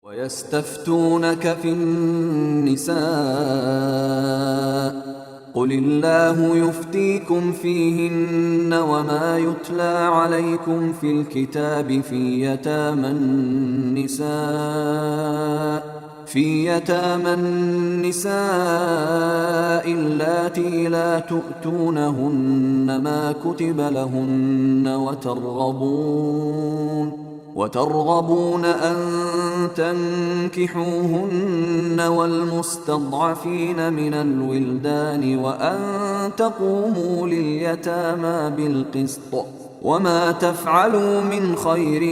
وَيَسْتَفْتُونَكَ فِي النِّسَاءِ قُلِ اللَّهُ يُفْتِيكُمْ فِيهِنَّ وَمَا يُتْلَى عَلَيْكُمْ فِي الْكِتَابِ فِي يَتَامَى النِّسَاءِ اللَّاتِي لَا تُؤْتُونَهُنَّ مَا كُتِبَ لَهُنَّ وترغبون أن تنكحوهن والمستضعفين من الولدان وأن تقوموا لليتامى بالقسط وما تفعلوا من خير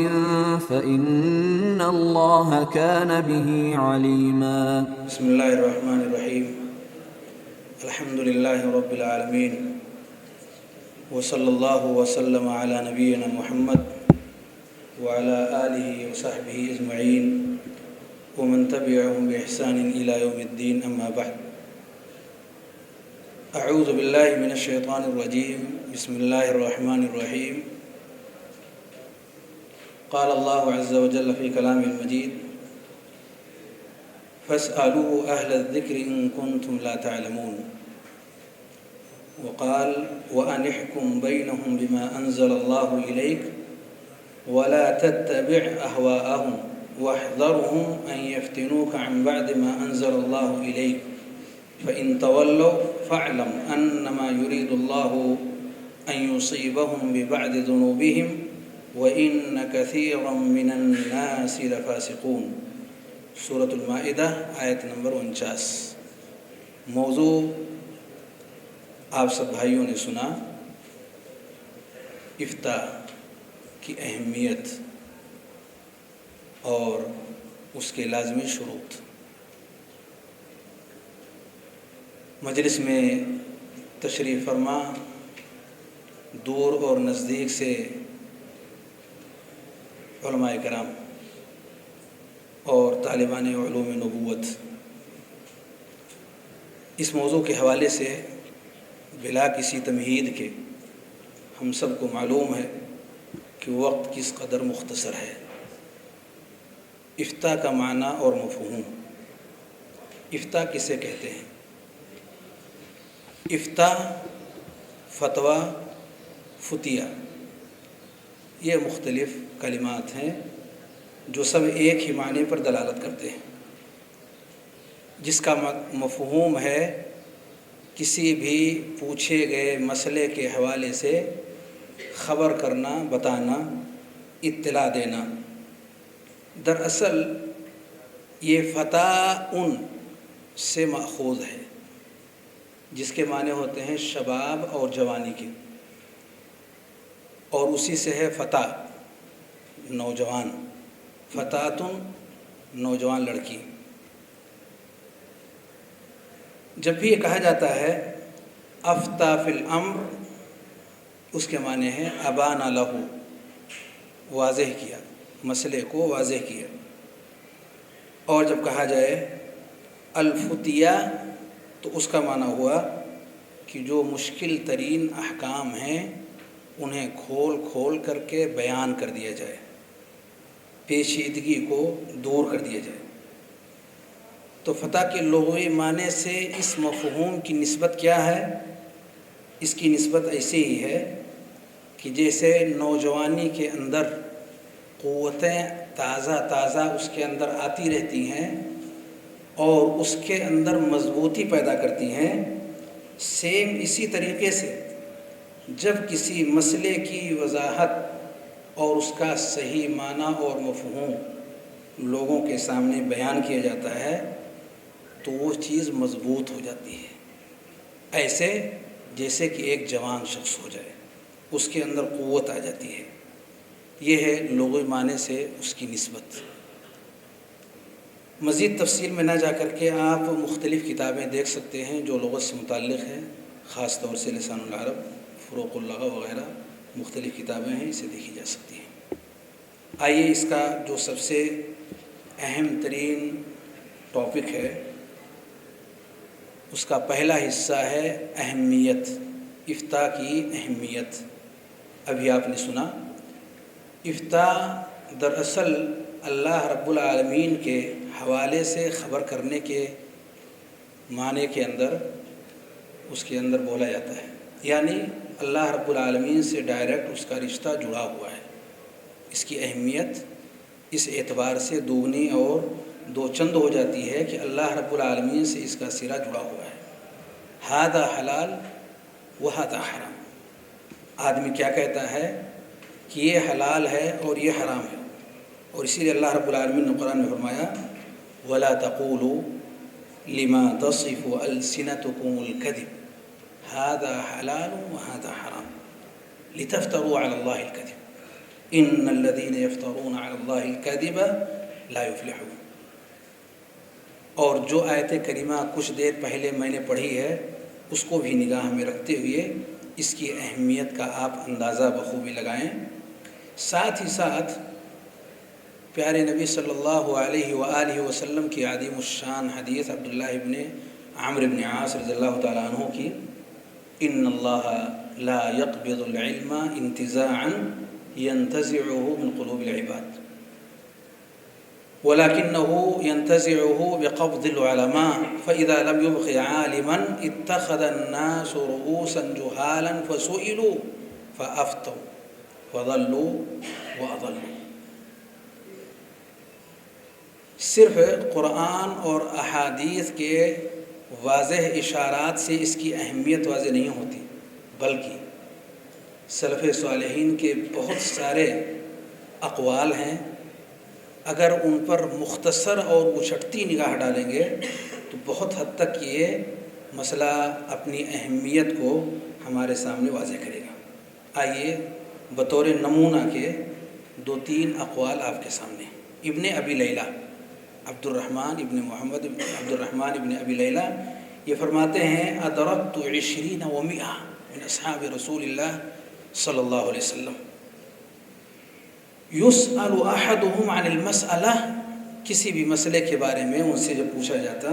فإن الله كان به عليما. بسم الله الرحمن الرحيم. الحمد لله رب العالمين وصلى الله وسلم على نبينا محمد وعلى آله وصحبه أجمعين ومن تبعهم بإحسان إلى يوم الدين. أما بعد، أعوذ بالله من الشيطان الرجيم. بسم الله الرحمن الرحيم. قال الله عز وجل في كلامه المجيد: فاسألوا أهل الذكر إن كنتم لا تعلمون. وقال: وأن احكم بينهم بما أنزل الله إليك ولا تتبع أهواءهم واحذرهم أن يفتنوك عن بعد ما أنزل الله إليك فإن تولوا فاعلم أنما يريد الله أن يصيبهم ببعض ذنوبهم وإن كثيرا من الناس لفاسقون. سورة المائدہ آیت نمبر 49. موضوع آپ سب بھائیوں نے سنا، افتاء کی اہمیت اور اس کے لازمی شروط. مجلس میں تشریف فرما دور اور نزدیک سے علماء کرام اور طالبان علوم نبوت، اس موضوع کے حوالے سے بلا کسی تمہید کے ہم سب کو معلوم ہے کہ وقت کس قدر مختصر ہے. افتاء کا معنی اور مفہوم. افتاء کسے کہتے ہیں؟ افتاء، فتویٰ، فتیہ، یہ مختلف کلمات ہیں جو سب ایک ہی معنی پر دلالت کرتے ہیں، جس کا مفہوم ہے کسی بھی پوچھے گئے مسئلے کے حوالے سے خبر کرنا، بتانا، اطلاع دینا. دراصل یہ فتاءن سے ماخوذ ہے، جس کے معنی ہوتے ہیں شباب اور جوانی کے، اور اسی سے ہے فتاة، نوجوان. فتاتن، نوجوان لڑکی. جب بھی یہ کہا جاتا ہے افتى فی الامر، اس کے معنی ہے ابانا لہو، واضح کیا، مسئلے کو واضح کیا. اور جب کہا جائے الفتیہ تو اس کا معنی ہوا کہ جو مشکل ترین احکام ہیں انہیں کھول کھول کر کے بیان کر دیا جائے، پیچیدگی کو دور کر دیا جائے. تو فتح کے لغوی معنی سے اس مفہوم کی نسبت کیا ہے؟ اس کی نسبت ایسی ہی ہے کہ جیسے نوجوانی کے اندر قوتیں تازہ تازہ اس کے اندر آتی رہتی ہیں اور اس کے اندر مضبوطی پیدا کرتی ہیں، سیم اسی طریقے سے جب کسی مسئلے کی وضاحت اور اس کا صحیح معنی اور مفہوم لوگوں کے سامنے بیان کیا جاتا ہے تو وہ چیز مضبوط ہو جاتی ہے، ایسے جیسے کہ ایک جوان شخص ہو جائے، اس کے اندر قوت آ جاتی ہے. یہ ہے لغوی معنی سے اس کی نسبت. مزید تفصیل میں نہ جا کر کے آپ مختلف کتابیں دیکھ سکتے ہیں جو لغت سے متعلق ہیں، خاص طور سے لسان العرب، فروق اللغہ وغیرہ مختلف کتابیں ہیں، اسے دیکھی جا سکتی ہیں. آئیے اس کا جو سب سے اہم ترین ٹاپک ہے اس کا پہلا حصہ ہے اہمیت، افتاء کی اہمیت. ابھی آپ نے سنا افتاء دراصل اللہ رب العالمین کے حوالے سے خبر کرنے کے معنی کے اندر اس کے اندر بولا جاتا ہے، یعنی اللہ رب العالمین سے ڈائریکٹ اس کا رشتہ جڑا ہوا ہے۔ اس کی اہمیت اس اعتبار سے دوگنی اور دو چند ہو جاتی ہے کہ اللہ رب العالمین سے اس کا صلہ جڑا ہوا ہے۔ ہذا حلال و ہذا حرام، آدمی کیا کہتا ہے کہ یہ حلال ہے اور یہ حرام ہے، اور اسی لیے اللہ رب العالمین نے قرآن میں فرمایا وَلَا تَقُولُوا لِمَا تَصِفُ أَلْسِنَتُكُمُ الْكَذِبَ هَذَا حَلَالٌ وَهَذَا حَرَامٌ لِتَفْتَرُوا عَلَى اللَّهِ الْكَذِبَ إِنَّ الَّذِينَ يَفْتَرُونَ عَلَى اللَّهِ الْكَذِبَ لَا يُفْلِحُونَ۔ اور جو آیت کریمہ کچھ دیر پہلے میں نے پڑھی ہے اس کو بھی نگاہ میں رکھتے ہوئے اس کی اہمیت کا آپ اندازہ بخوبی لگائیں۔ ساتھ ہی ساتھ پیارے نبی صلی اللہ علیہ وآلہ وسلم کی عظیم الشان حدیث عبداللہ ابن عمرو بن عاص رضی اللہ تعالیٰ عنہ کی ان اللہ لا يقبض العلم انتزاعا ينتزعه من قلوب العباد ولكنه ينتزعه بقبض العلماء فإذا لم يبق عالما اتخذ الناس رؤوسا جهالا فسئلوا فأفتوا فضلوا وأضلوا۔ صرف قرآن اور احادیث کے واضح اشارات سے اس کی اہمیت واضح نہیں ہوتی، بلکہ سلف صالحین کے بہت سارے اقوال ہیں، اگر ان پر مختصر اور اچھٹتی نگاہ ڈالیں گے تو بہت حد تک یہ مسئلہ اپنی اہمیت کو ہمارے سامنے واضح کرے گا۔ آئیے بطور نمونہ کے دو تین اقوال آپ کے سامنے۔ ابن ابی لیلہ عبد الرحمن ابن ابی لیلہ یہ فرماتے ہیں ادرکت 20 و 100 من اصحاب رسول اللہ صلی اللہ علیہ وسلم یسأل احدهم عن المسئلہ، کسی بھی مسئلے کے بارے میں ان سے جب پوچھا جاتا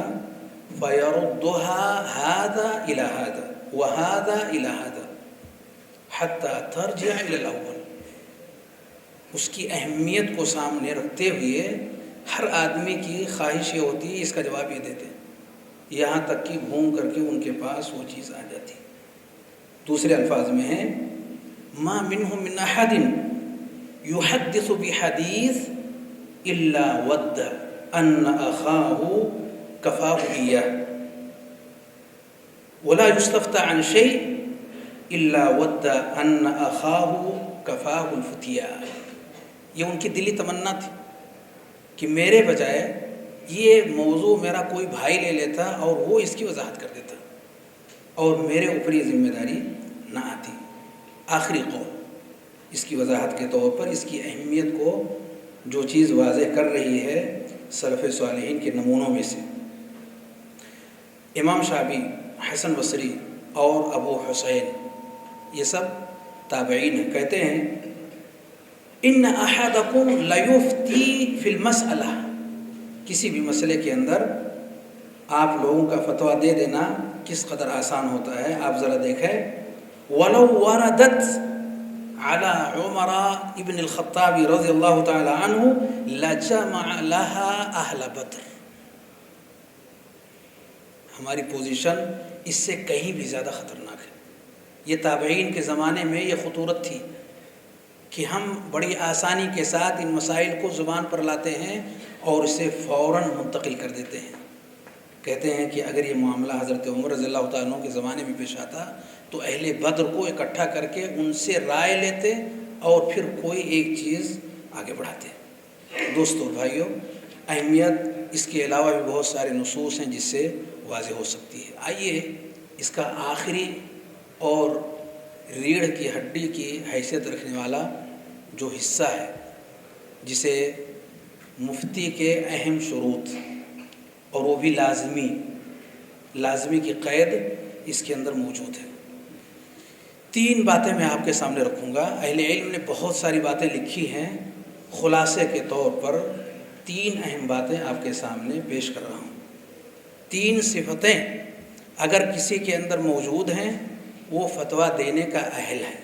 فیردها هذا الى هذا وهذا الى هذا حتى ترجع الى الاول۔ اس کی اہمیت کو سامنے رکھتے ہوئے ہر آدمی کی خواہش یہ ہوتی ہے اس کا جواب یہ دیتے، یہاں تک کہ گھوم کر کے ان کے پاس وہ چیز آ جاتی۔ دوسرے الفاظ میں ہے ما منهم من احد يحدث بحديث الا ود ان اخاه كفاه اياه ولا يستفتى عن شيء الا ود ان اخاه كفاه الفتيا۔ یہ ان کی دلی تمنا تھی کہ میرے بجائے یہ موضوع میرا کوئی بھائی لے لیتا اور وہ اس کی وضاحت کر دیتا اور میرے اوپر یہ ذمہ داری نہ آتی۔ آخری قول اس کی وضاحت کے طور پر اس کی اہمیت کو جو چیز واضح کر رہی ہے سلف صالحین کے نمونوں میں سے امام شعبی، حسن بصری اور ابو حسین یہ سب تابعین ہیں، کہتے ہیں ان احدکم لیفتی فی المسئلہ، کسی بھی مسئلے کے اندر آپ لوگوں کا فتویٰ دے دینا کس قدر آسان ہوتا ہے۔ آپ ذرا دیکھیں ولو وردت علی عمر ابن الخطاب رضی اللہ تعالی عنہ لجمع لها اہل بدر۔ ہماری پوزیشن اس سے کہیں بھی زیادہ خطرناک ہے۔ یہ تابعین کے زمانے میں یہ خطورت تھی کہ ہم بڑی آسانی کے ساتھ ان مسائل کو زبان پر لاتے ہیں اور اسے فوراً منتقل کر دیتے ہیں۔ کہتے ہیں کہ اگر یہ معاملہ حضرت عمر رضی اللہ تعالیٰ عنہ کے زمانے میں پیش آتا تو اہل بدر کو اکٹھا کر کے ان سے رائے لیتے اور پھر کوئی ایک چیز آگے بڑھاتے۔ دوستو اور بھائیو، اہمیت اس کے علاوہ بھی بہت سارے نصوص ہیں جس سے واضح ہو سکتی ہے۔ آئیے اس کا آخری اور ریڑھ کی ہڈی کی حیثیت رکھنے والا جو حصہ ہے جسے مفتی کے اہم شروط اور وہ بھی لازمی کی قید اس کے اندر موجود ہے۔ 3 باتیں میں آپ کے سامنے رکھوں گا۔ اہل علم نے بہت ساری باتیں لکھی ہیں، خلاصے کے طور پر 3 اہم باتیں آپ کے سامنے پیش کر رہا ہوں۔ 3 صفتیں اگر کسی کے اندر موجود ہیں وہ فتویٰ دینے کا اہل ہے۔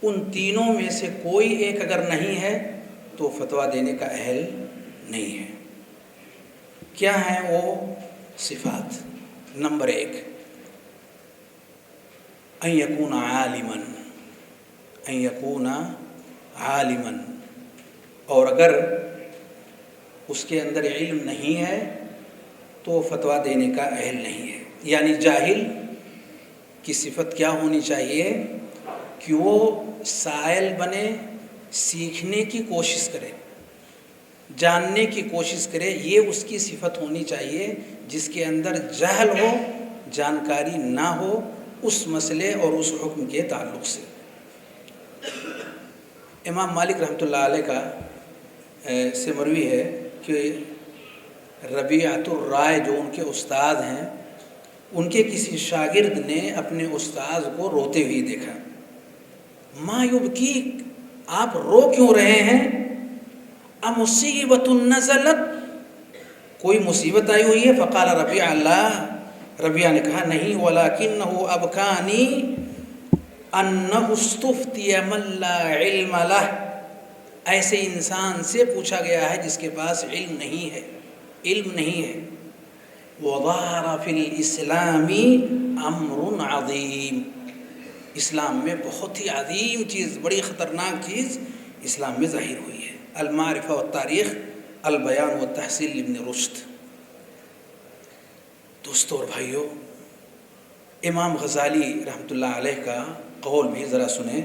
ان تینوں میں سے کوئی ایک اگر نہیں ہے تو فتویٰ دینے کا اہل نہیں ہے۔ کیا ہیں وہ صفات؟ نمبر 1، ان یکون عالما، اور اگر اس کے اندر علم نہیں ہے تو فتویٰ دینے کا اہل نہیں ہے۔ یعنی جاہل کی صفت کیا ہونی چاہیے کہ وہ سائل بنے، سیکھنے کی کوشش کرے، جاننے کی کوشش کرے، یہ اس کی صفت ہونی چاہیے جس کے اندر جہل ہو، جانکاری نہ ہو اس مسئلے اور اس حکم کے تعلق سے۔ امام مالک رحمۃ اللہ علیہ کا سے مروی ہے کہ ربیعۃ الرائے جو ان کے استاد ہیں، ان کے کسی شاگرد نے اپنے استاذ کو روتے ہوئے دیکھا۔ ما یبکیک، آپ رو کیوں رہے ہیں؟ امصیبۃ نزلت، کوئی مصیبت آئی ہوئی ہے؟ فقال ربیعہ، لا، ربیعہ نے کہا نہیں، ولکنہ ابکانی انہ استفتی من لا علم لہ، ایسے انسان سے پوچھا گیا ہے جس کے پاس علم نہیں ہے، وظہر فی الاسلام امر عظیم، اسلام میں بہت ہی عظیم چیز، بڑی خطرناک چیز اسلام میں ظاہر ہوئی ہے۔ المعرفہ والتاریخ، البیان والتحصیل ابن رشد۔ دوستو اور بھائیو، امام غزالی رحمۃ اللہ علیہ کا قول بھی ذرا سنیں،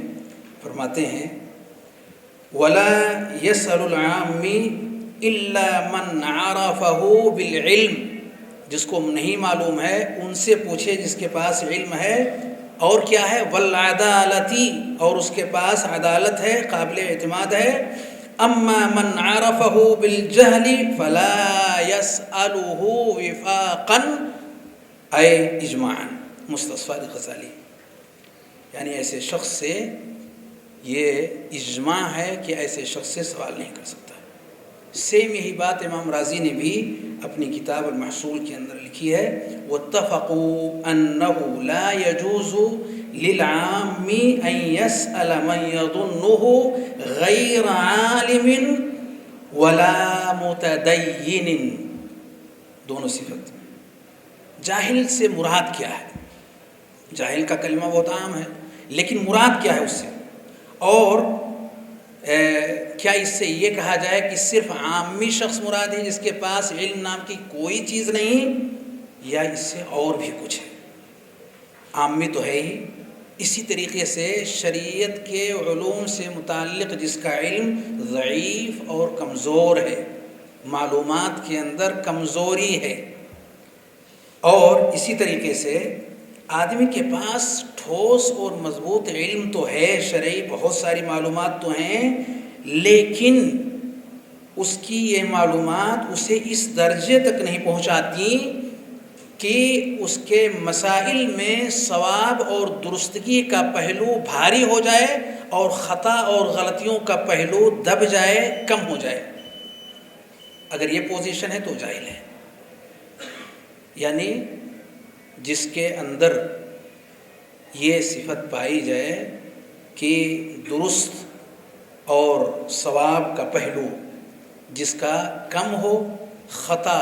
فرماتے ہیں وَلَا يَسْأَلُ الْعَامِّ إِلَّا مَنْ عَرَفَهُ بِالْعِلْمِ، جس کو نہیں معلوم ہے ان سے پوچھے جس کے پاس علم ہے، اور کیا ہے؟ وَالْعَدَالَةِ، اور اس کے پاس عدالت ہے، قابل اعتماد ہے۔ اما من عرفه بالجهل فلا يسأله وفاقا اے اجماعا، مستصفی غزالی۔ یعنی ایسے شخص سے یہ اجماع ہے کہ ایسے شخص سے سوال نہیں کر سکتا۔ سیم یہی بات امام رازی نے بھی اپنی کتاب المحصول کے اندر لکھی ہے، واتفقوا انه لا يجوز للعام ان يسأل من يظنه غیر عالم ولا متدین، دونوں صفت۔ جاہل سے مراد کیا ہے؟ جاہل کا کلمہ بہت عام ہے، لیکن مراد کیا ہے اس سے؟ اور کیا اس سے یہ کہا جائے کہ صرف عامی شخص مراد ہے جس کے پاس علم نام کی کوئی چیز نہیں، یا اس سے اور بھی کچھ ہے؟ عامی تو ہے ہی، اسی طریقے سے شریعت کے علوم سے متعلق جس کا علم ضعیف اور کمزور ہے، معلومات کے اندر کمزوری ہے، اور اسی طریقے سے آدمی کے پاس ٹھوس اور مضبوط علم تو ہے، شرعی بہت ساری معلومات تو ہیں، لیکن اس کی یہ معلومات اسے اس درجے تک نہیں پہنچاتی کہ اس کے مسائل میں ثواب اور درستگی کا پہلو بھاری ہو جائے اور خطا اور غلطیوں کا پہلو دب جائے، کم ہو جائے۔ اگر یہ پوزیشن ہے تو جاہل ہے۔ یعنی جس کے اندر یہ صفت پائی جائے کہ درست اور ثواب کا پہلو جس کا کم ہو، خطا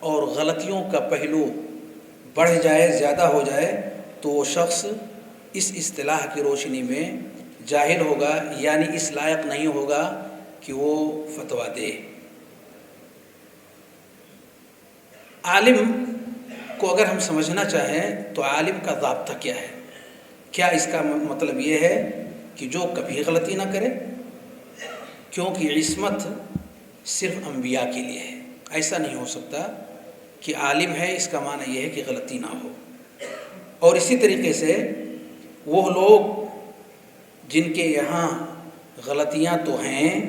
اور غلطیوں کا پہلو بڑھ جائے، زیادہ ہو جائے، تو وہ شخص اس اصطلاح کی روشنی میں جاہل ہوگا، یعنی اس لائق نہیں ہوگا کہ وہ فتویٰ دے۔ عالم کو اگر ہم سمجھنا چاہیں تو عالم کا ضابطہ کیا ہے؟ کیا اس کا مطلب یہ ہے کہ جو کبھی غلطی نہ کرے؟ کیونکہ عصمت صرف انبیاء کے لیے ہے، ایسا نہیں ہو سکتا کہ عالم ہے اس کا معنی یہ ہے کہ غلطی نہ ہو۔ اور اسی طریقے سے وہ لوگ جن کے یہاں غلطیاں تو ہیں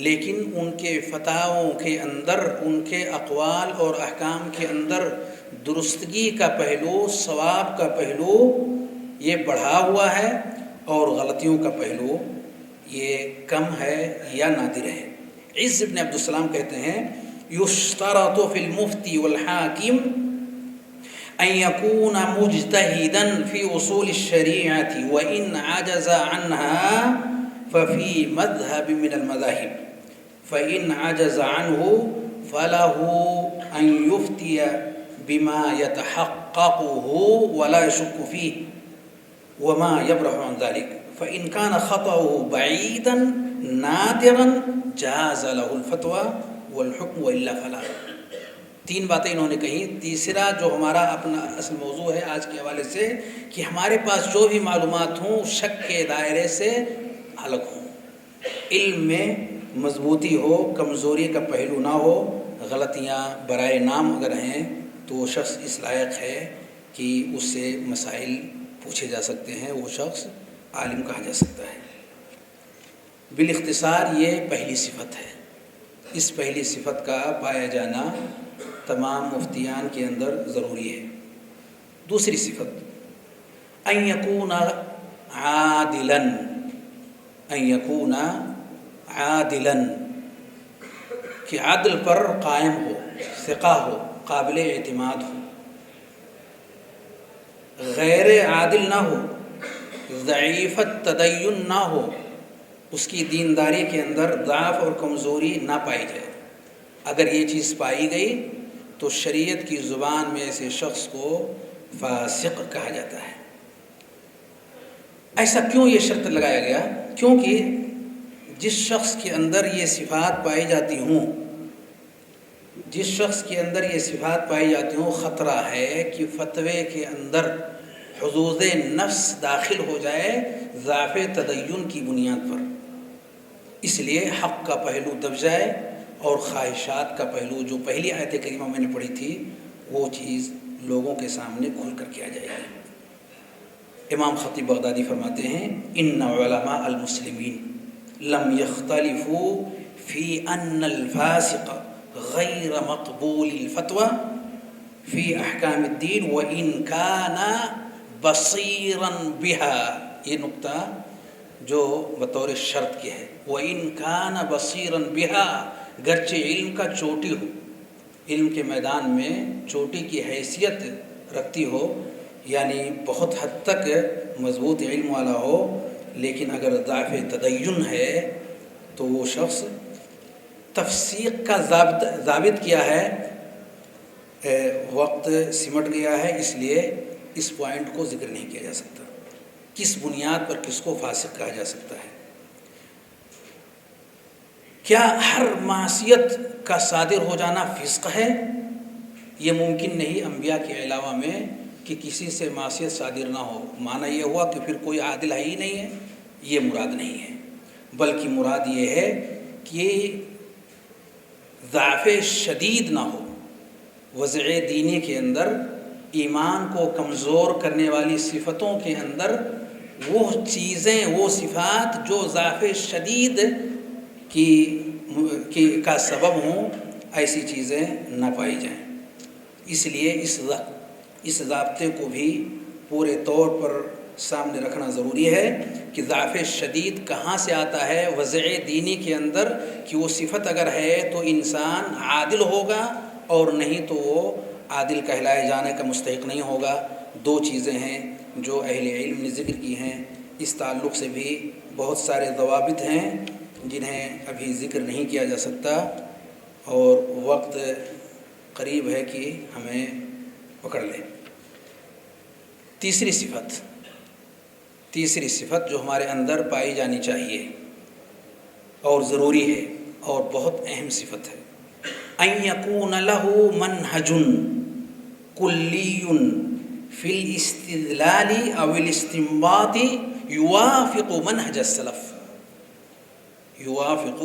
لیکن ان کے فتاووں کے اندر، ان کے اقوال اور احکام کے اندر درستگی کا پہلو، ثواب کا پہلو یہ بڑھا ہوا ہے، اور غلطیوں کا پہلو یہ کم ہے یا نادر ہے۔ عز بن عبد السلام کہتے ہیں یشترط فی المفتی والحاکم ان یکون مجتہدا فی اصول الشریعۃ وان عجز عنها ففی مذہب من المذاہب۔ فإن عجز عنه فله أن يفتي بما يتحققه ولا يشك فيه وما يبرح عن ذلك فإن كان خطأه بعيدا نادرا جاز له الفتوى والحكم وإلا فلا. تین باتیں انہوں نے کہیں. تیسرا جو ہمارا اپنا اصل موضوع ہے آج کے حوالے سے کہ ہمارے پاس جو بھی معلومات ہوں شک کے دائرے سے الگ ہوں, علم میں مضبوطی ہو, کمزوری کا پہلو نہ ہو, غلطیاں برائے نام اگر ہیں تو وہ شخص اس لائق ہے کہ اس سے مسائل پوچھے جا سکتے ہیں, وہ شخص عالم کہا جا سکتا ہے. بالاختصار یہ پہلی صفت ہے. اس پہلی صفت کا پایا جانا تمام مفتیان کے اندر ضروری ہے. دوسری صفت ان یکون عادلا, ان یکون عادلا کہ عدل پر قائم ہو, ثقہ ہو, قابل اعتماد ہو. غیر عادل نہ ہو, ضعیف التدین نہ ہو, اس کی دینداری کے اندر ضعف اور کمزوری نہ پائی جائے. اگر یہ چیز پائی گئی تو شریعت کی زبان میں ایسے شخص کو فاسق کہا جاتا ہے. ایسا کیوں یہ شرط لگایا گیا؟ کیونکہ جس شخص کے اندر یہ صفات پائی جاتی ہوں, جس شخص کے اندر یہ صفات پائی جاتی ہوں, خطرہ ہے کہ فتوے کے اندر حظوظ نفس داخل ہو جائے ضعف تدین کی بنیاد پر. اس لیے حق کا پہلو دب جائے اور خواہشات کا پہلو, جو پہلی آیت کریمہ میں نے پڑھی تھی, وہ چیز لوگوں کے سامنے کھل کر کے آ جائے گی. امام خطیب بغدادی فرماتے ہیں ان علماء المسلمین لم يختلفوا في ان الفاسق غیر مقبول الفتوى في احکام الدین وان كان بصیرا بها. یہ نقطہ جو بطور شرط کے ہے, وان كان بصیرا بها, گرچہ علم کا چوٹی ہو, علم کے میدان میں چوٹی کی حیثیت رکھتی ہو, یعنی بہت حد تک مضبوط علم والا ہو, لیکن اگر ضعف تدین ہے تو وہ شخص تفسیق کا ضابط کیا ہے, وقت سمٹ گیا ہے, اس لیے اس پوائنٹ کو ذکر نہیں کیا جا سکتا. کس بنیاد پر کس کو فاسق کہا جا سکتا ہے؟ کیا ہر معصیت کا صادر ہو جانا فسق ہے؟ یہ ممکن نہیں انبیاء کے علاوہ میں کہ کسی سے معصیت صادر نہ ہو. معنی یہ ہوا کہ پھر کوئی عادل ہے ہی نہیں ہے, یہ مراد نہیں ہے, بلکہ مراد یہ ہے کہ ضعف شدید نہ ہو, وضع دینی کے اندر, ایمان کو کمزور کرنے والی صفتوں کے اندر وہ چیزیں, وہ صفات جو ضعف شدید کی کا سبب ہوں, ایسی چیزیں نہ پائی جائیں. اس لیے اس ضابطے کو بھی پورے طور پر سامنے رکھنا ضروری ہے کہ ضعف شدید کہاں سے آتا ہے وضع دینی کے اندر, کہ وہ صفت اگر ہے تو انسان عادل ہوگا اور نہیں تو وہ عادل کہلائے جانے کا مستحق نہیں ہوگا. دو چیزیں ہیں جو اہل علم نے ذکر کی ہیں. اس تعلق سے بھی بہت سارے ضوابط ہیں جنہیں ابھی ذکر نہیں کیا جا سکتا, اور وقت قریب ہے کہ ہمیں پکڑ لیں. تیسری صفت جو ہمارے اندر پائی جانی چاہیے اور ضروری ہے اور بہت اہم صفت ہے, ان یکون له منہج کلی فی الاستدلال او الاستنباط یوافق منہج السلف. یوافق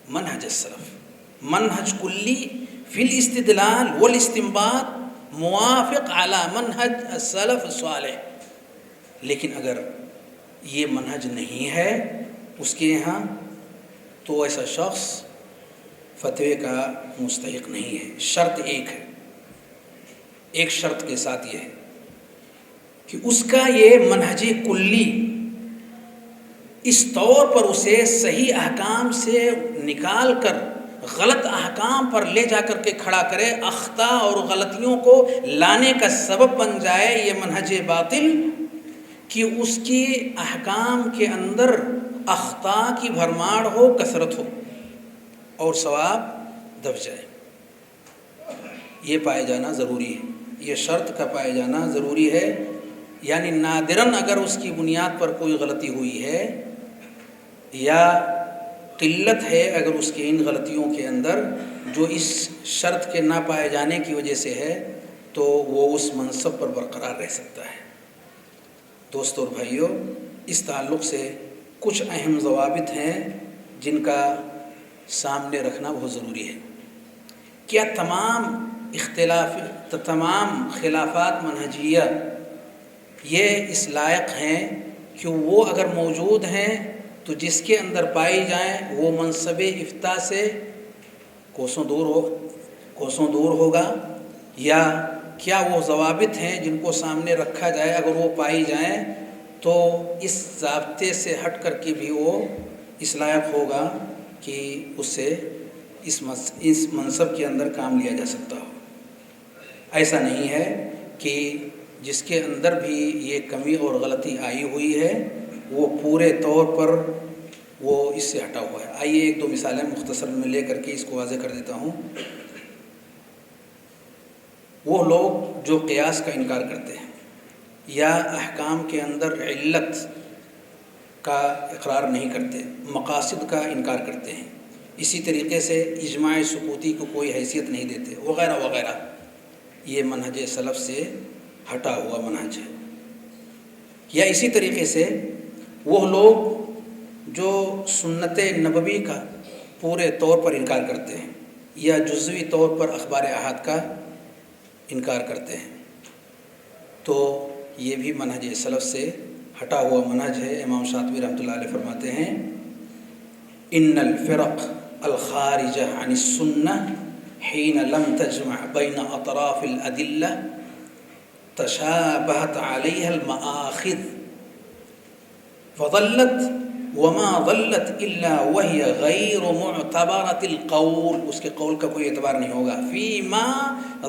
منہج السلف, منہج کلی فی الاستدلال والاستنباط موافق علی منہج السلف الصالح. لیکن اگر یہ منہج نہیں ہے اس کے یہاں تو ایسا شخص فتوے کا مستحق نہیں ہے. شرط ایک ہے, ایک شرط کے ساتھ یہ ہے کہ اس کا یہ منہج کلی اس طور پر اسے صحیح احکام سے نکال کر غلط احکام پر لے جا کر کے کھڑا کرے, اخطاء اور غلطیوں کو لانے کا سبب بن جائے یہ منہج باطل, کہ اس کی احکام کے اندر اخطاء کی بھرمار ہو, کثرت ہو. اور ثواب دب جائے، یہ پائے جانا ضروری ہے، یہ شرط کا پائے جانا ضروری ہے۔ یعنی نادراً اگر اس کی بنیاد پر کوئی غلطی ہوئی ہے یا قلت ہے اگر اس کی ان غلطیوں کے اندر جو اس شرط کے نہ پائے جانے کی وجہ سے ہے، تو وہ اس منصب پر برقرار رہ سکتا ہے۔ دوستو اور بھائیو، اس تعلق سے کچھ اہم ضوابط ہیں جن کا سامنے رکھنا بہت ضروری ہے۔ کیا تمام خلافات منہجیہ یہ اس لائق ہیں کہ وہ اگر موجود ہیں تو جس کے اندر پائی جائیں وہ منصب افتاء سے کوسوں دور ہوگا، یا کیا وہ ضوابط ہیں جن کو سامنے رکھا جائے اگر وہ پائی جائیں تو اس ضابطے سے ہٹ کر کے بھی وہ اس لائق ہوگا کہ اس سے اس منصب کے اندر کام لیا جا سکتا ہو؟ ایسا نہیں ہے کہ جس کے اندر بھی یہ کمی اور غلطی آئی ہوئی ہے وہ پورے طور پر وہ اس سے ہٹا ہوا ہے۔ آئیے ایک دو مثالیں مختصر میں لے کر کے اس کو واضح کر دیتا ہوں۔ وہ لوگ جو قیاس کا انکار کرتے ہیں یا احکام کے اندر علت کا اقرار نہیں کرتے، مقاصد کا انکار کرتے ہیں، اسی طریقے سے اجماع سکوتی کو کوئی حیثیت نہیں دیتے، وغیرہ وغیرہ، یہ منہج سلف سے ہٹا ہوا منہج ہے۔ یا اسی طریقے سے وہ لوگ جو سنت نبوی کا پورے طور پر انکار کرتے ہیں یا جزوی طور پر اخبار احاد کا انکار کرتے ہیں، تو یہ بھی منہج سلف سے ہٹا ہوا منہج ہے۔ امام شاطبی رحمۃ اللہ علیہ فرماتے ہیں ان الفرق الخارجہ عن السنہ حین لم تجمع بین اطراف الادلہ تشابہت علیہ المآخذ فضلت وما ضلت الا وهي غیر معتبرۃ القول، اس کے قول کا کوئی اعتبار نہیں ہوگا، فیما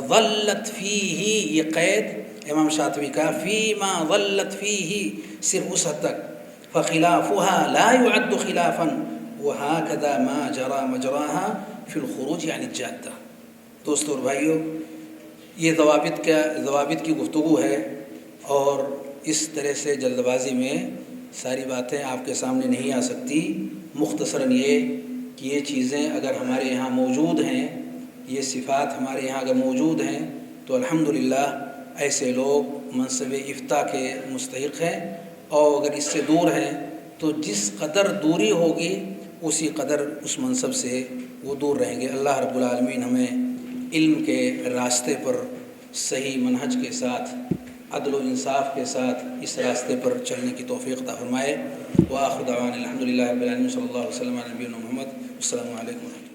ضلت فیہ، یہ قید امام شاطبی کا، فیما ضلت فیہ صرف اس حد تک، فخلافها لا يعد خلافا وهكذا ما جرى مجراها في الخروج عن الجادہ۔ دوستو اور بھائیو، یہ ضوابط کی گفتگو ہے، اور اس طرح سے جلد بازی میں ساری باتیں آپ کے سامنے نہیں آ سکتی۔ مختصراً یہ کہ یہ چیزیں اگر ہمارے یہاں موجود ہیں، یہ صفات ہمارے یہاں اگر موجود ہیں تو الحمدللہ ایسے لوگ منصب افتاء کے مستحق ہیں، اور اگر اس سے دور ہیں تو جس قدر دوری ہوگی اسی قدر اس منصب سے وہ دور رہیں گے۔ اللہ رب العالمین ہمیں علم کے راستے پر صحیح منہج کے ساتھ، عدل و انصاف کے ساتھ اس راستے پر چلنے کی توفیق عطا فرمائے۔ وآخر دعوانا الحمدللہ رب العالمین، صلی اللہ علیہ وسلم علی نبینا محمد۔ السلام علیکم۔